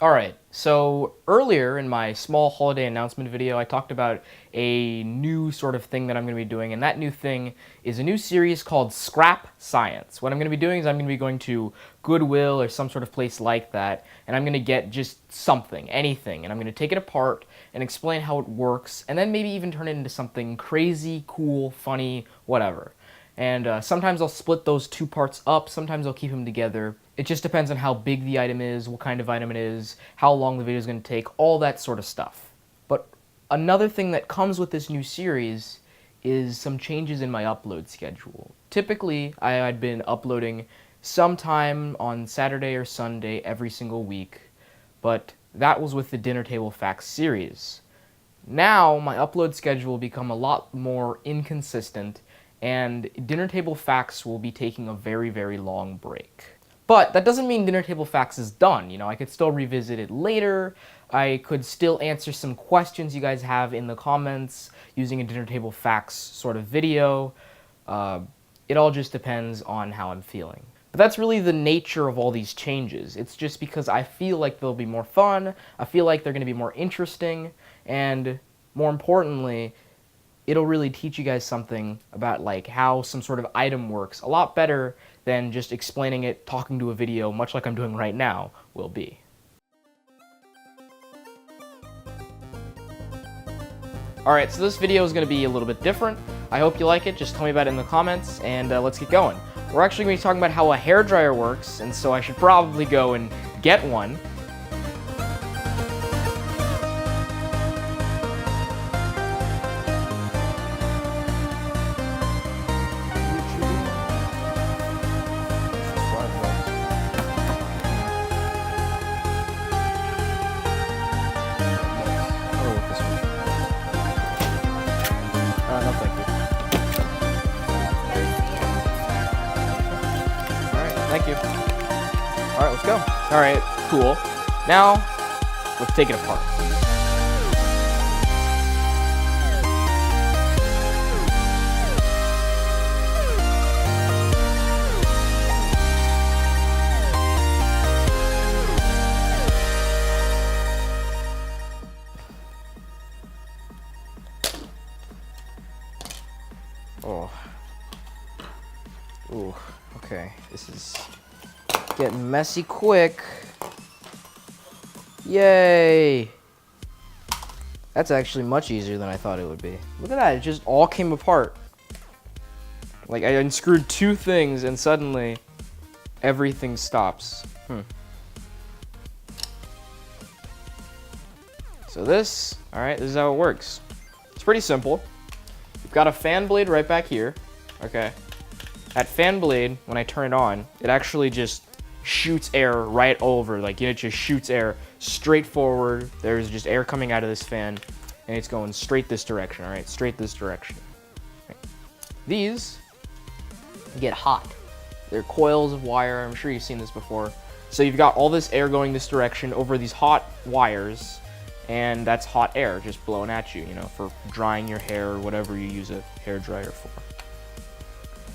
Alright, so earlier in my small holiday announcement video, I talked about a new sort of thing that I'm going to be doing, and that new thing is a new series called Scrap Science. What I'm going to be doing is I'm going to be going to Goodwill or some sort of place like that, and I'm going to get just something, anything, and I'm going to take it apart and explain how it works, and then maybe even turn it into something crazy, cool, funny, whatever. And sometimes I'll split those two parts up, sometimes I'll keep them together. It just depends on how big the item is, what kind of item it is, how long the video is going to take, all that sort of stuff. But another thing that comes with this new series is some changes in my upload schedule. Typically, I'd been uploading sometime on Saturday or Sunday every single week, but that was with the Dinner Table Facts series. Now, my upload schedule will become a lot more inconsistent, and Dinner Table Facts will be taking a very, very long break. But that doesn't mean Dinner Table Facts is done. You know, I could still revisit it later. I could still answer some questions you guys have in the comments using a Dinner Table Facts sort of video. It all just depends on how I'm feeling. But that's really the nature of all these changes. It's just because I feel like they'll be more fun, I feel like they're going to be more interesting, and more importantly, it'll really teach you guys something about like how some sort of item works a lot better than just explaining it, talking to a video, much like I'm doing right now, will be. Alright, so this video is going to be a little bit different. I hope you like it. Just tell me about it in the comments, and let's get going. We're actually going to be talking about how a hairdryer works, and so I should probably go and get one. No, thank you. Alright, thank you. Alright, let's go. Alright, cool. Now, let's take it apart. Oh. Ooh, okay. This is getting messy quick. Yay! That's actually much easier than I thought it would be. Look at that, it just all came apart. Like, I unscrewed two things and suddenly everything stops. So this, alright, this is how it works. It's pretty simple. You've got a fan blade right back here, okay? That fan blade, when I turn it on, it actually just shoots air right over, like, it just shoots air straight forward. There's just air coming out of this fan, and it's going straight this direction, all right? Straight this direction. Right. These get hot. They're coils of wire. I'm sure you've seen this before. So you've got all this air going this direction over these hot wires, and that's hot air just blowing at you, you know, for drying your hair or whatever you use a hairdryer for.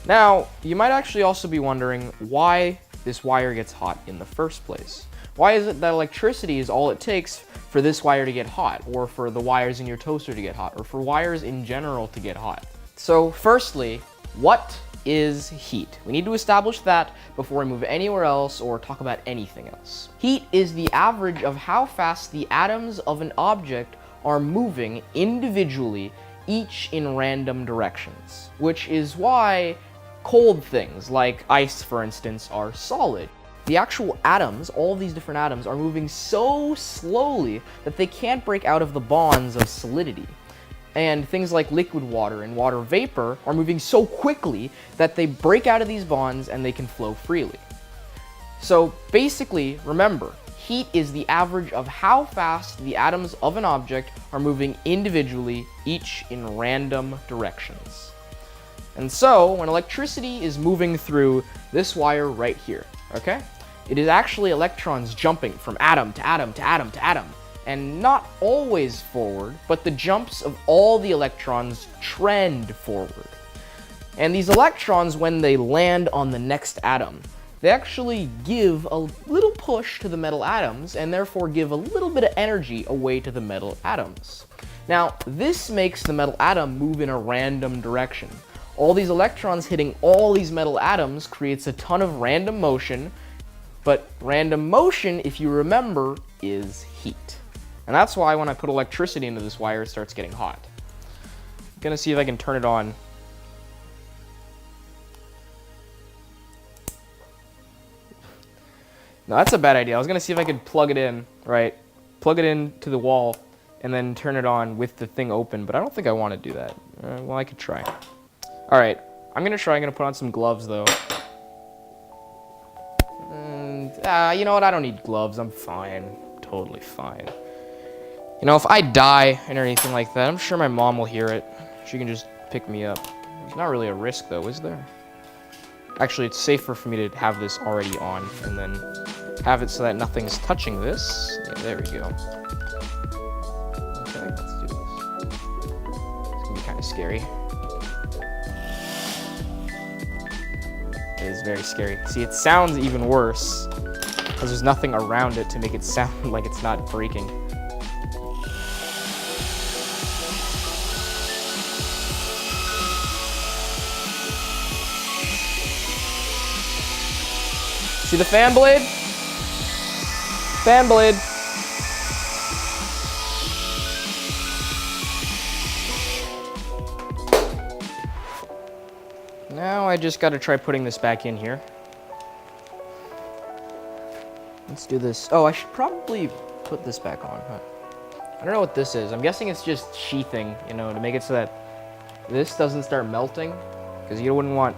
Now, you might actually also be wondering why this wire gets hot in the first place. Why is it that electricity is all it takes for this wire to get hot, or for the wires in your toaster to get hot, or for wires in general to get hot? So firstly, what is heat? We need to establish that before we move anywhere else or talk about anything else. Heat is the average of how fast the atoms of an object are moving individually, each in random directions, which is why cold things like ice, for instance, are solid. The actual atoms, all of these different atoms, are moving so slowly that they can't break out of the bonds of solidity. And things like liquid water and water vapor are moving so quickly that they break out of these bonds and they can flow freely. So basically, remember, heat is the average of how fast the atoms of an object are moving individually, each in random directions. And so, when electricity is moving through this wire right here, okay, it is actually electrons jumping from atom to atom to atom to atom. And not always forward, but the jumps of all the electrons trend forward. And these electrons, when they land on the next atom, they actually give a little push to the metal atoms and therefore give a little bit of energy away to the metal atoms. Now, this makes the metal atom move in a random direction. All these electrons hitting all these metal atoms creates a ton of random motion, but random motion, if you remember, is heat. And that's why when I put electricity into this wire, it starts getting hot. I'm gonna see if I can turn it on. No, that's a bad idea. I was gonna see if I could plug it in, right? Plug it into the wall and then turn it on with the thing open, but I don't think I want to do that. Well, I could try. All right, I'm gonna try. I'm gonna put on some gloves though. And you know what? I don't need gloves. I'm fine. Totally fine. You know, if I die and or anything like that, I'm sure my mom will hear it. She can just pick me up. There's not really a risk though, is there? Actually, it's safer for me to have this already on and then have it so that nothing's touching this. Yeah, there we go. Okay, let's do this. It's gonna be kind of scary. It is very scary. See, it sounds even worse because there's nothing around it to make it sound like it's not breaking. See the fan blade? Fan blade. Now I just gotta try putting this back in here. Let's do this. Oh, I should probably put this back on, huh? I don't know what this is. I'm guessing it's just sheathing, you know, to make it so that this doesn't start melting. Because you wouldn't want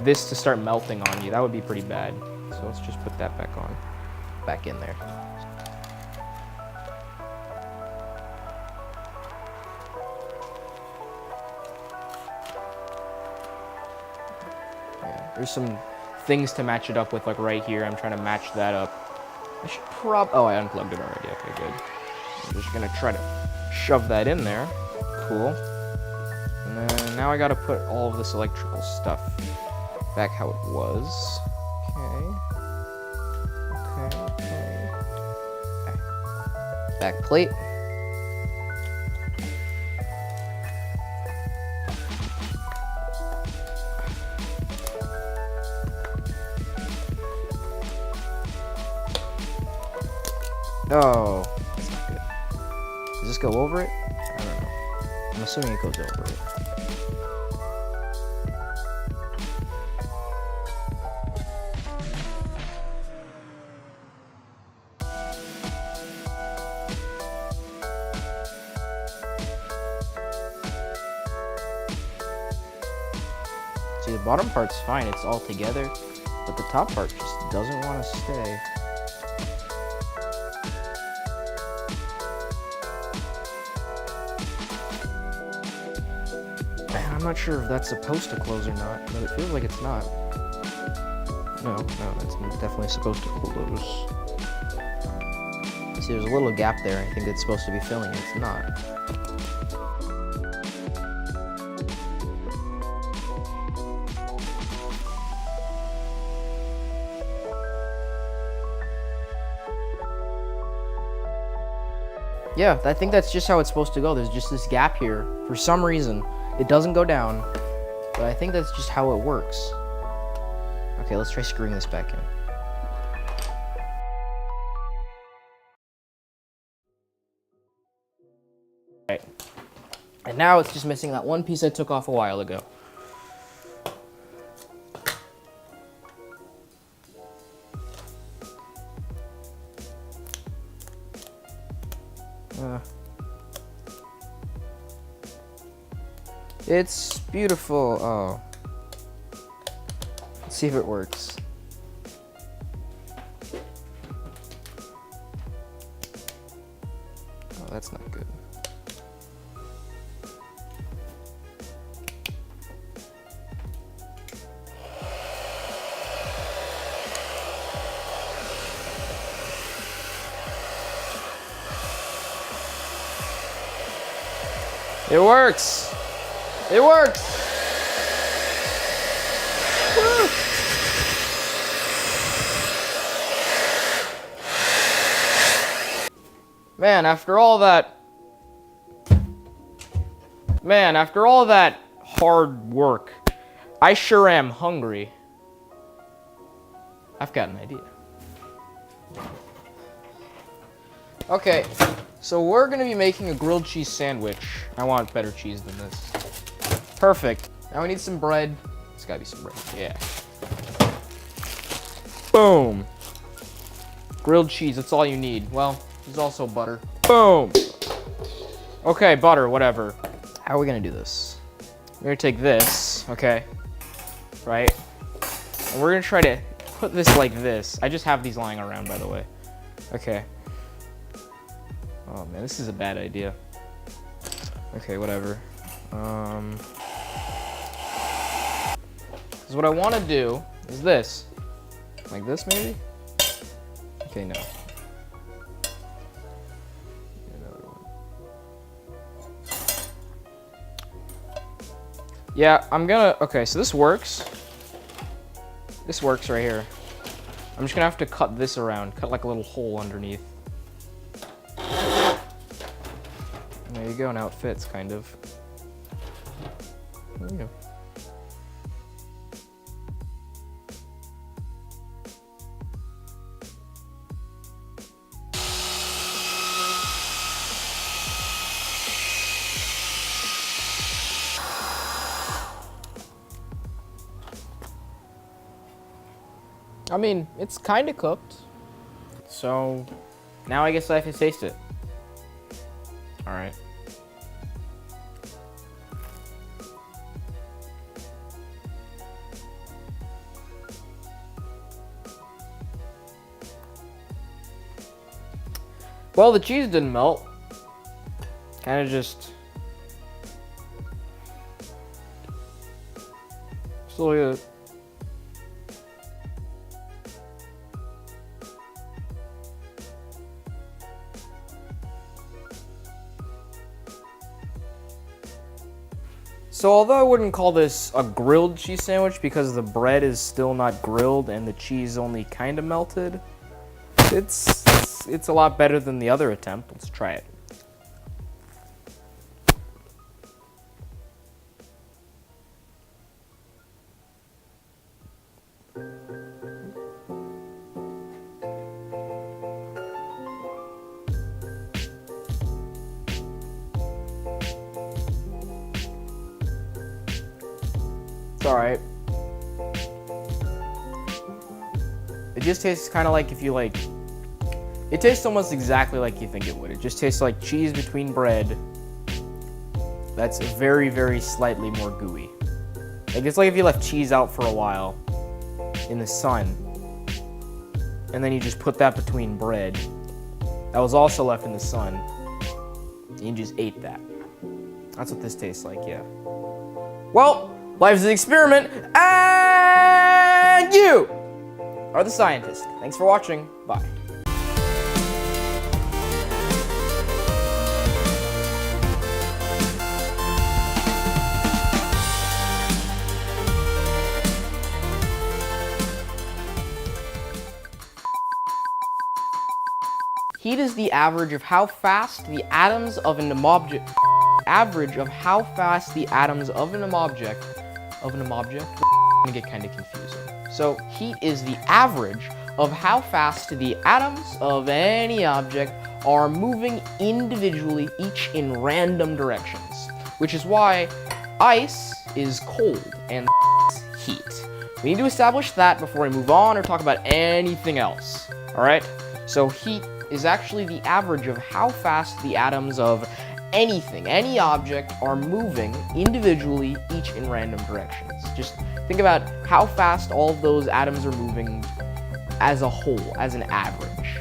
this to start melting on you. That would be pretty bad. So let's just put that back on. Back in there. Yeah, there's some things to match it up with, like right here. I'm trying to match that up. I should oh, I unplugged it already. Okay, good. I'm just gonna try to shove that in there. Cool. And then now I gotta put all of this electrical stuff back how it was. Okay. Back plate. Oh, that's not good. Does this go over it? I don't know. I'm assuming it goes over it. See, the bottom part's fine, it's all together, but the top part just doesn't want to stay. Man, I'm not sure if that's supposed to close or not, but it feels like it's not. No, that's definitely supposed to close. See, there's a little gap there. I think it's supposed to be filling it. It's not. Yeah, I think that's just how it's supposed to go. There's just this gap here. For some reason, it doesn't go down, but I think that's just how it works. Okay, let's try screwing this back in. Right. And now it's just missing that one piece I took off a while ago. It's beautiful. Oh. Let's see if it works. Oh, that's not good. It works! It works! Woo. Man, after all that hard work, I sure am hungry. I've got an idea. Okay, so we're gonna be making a grilled cheese sandwich. I want better cheese than this. Perfect. Now we need some bread. It's gotta be some bread. Yeah. Boom. Grilled cheese, that's all you need. Well, there's also butter. Boom. Okay, butter, whatever. How are we gonna do this? We're gonna take this, okay, right? And we're gonna try to put this like this. I just have these lying around, by the way. Okay. Oh man, this is a bad idea. Okay, whatever. Because what I want to do is this. Like this, maybe? Okay, no. Another one. Yeah, I'm gonna... Okay, so this works. This works right here. I'm just gonna have to cut this around. Cut like a little hole underneath. And there you go, now it fits, kind of. There you go. I mean, it's kind of cooked. So, now I guess I have to taste it. Alright. Well, the cheese didn't melt. Kind of just... Still good. So although I wouldn't call this a grilled cheese sandwich because the bread is still not grilled and the cheese only kind of melted, it's a lot better than the other attempt. Let's try it. It's alright. It just tastes kind of like if you like... It tastes almost exactly like you think it would. It just tastes like cheese between bread that's very, very slightly more gooey. Like it's like if you left cheese out for a while in the sun and then you just put that between bread that was also left in the sun and you just ate that. That's what this tastes like, yeah. Well, life's an experiment, and you are the scientist. Thanks for watching. Bye. Heat is the average of how fast the atoms of an object. Average of how fast the atoms of an object. Gonna get kind of confusing. So heat is the average of how fast the atoms of any object are moving individually, each in random directions, which is why ice is cold and heat. We need to establish that before we move on or talk about anything else. All right? So heat is actually the average of how fast the atoms of anything, any object, are moving individually, each in random directions. Just think about how fast all of those atoms are moving as a whole, as an average.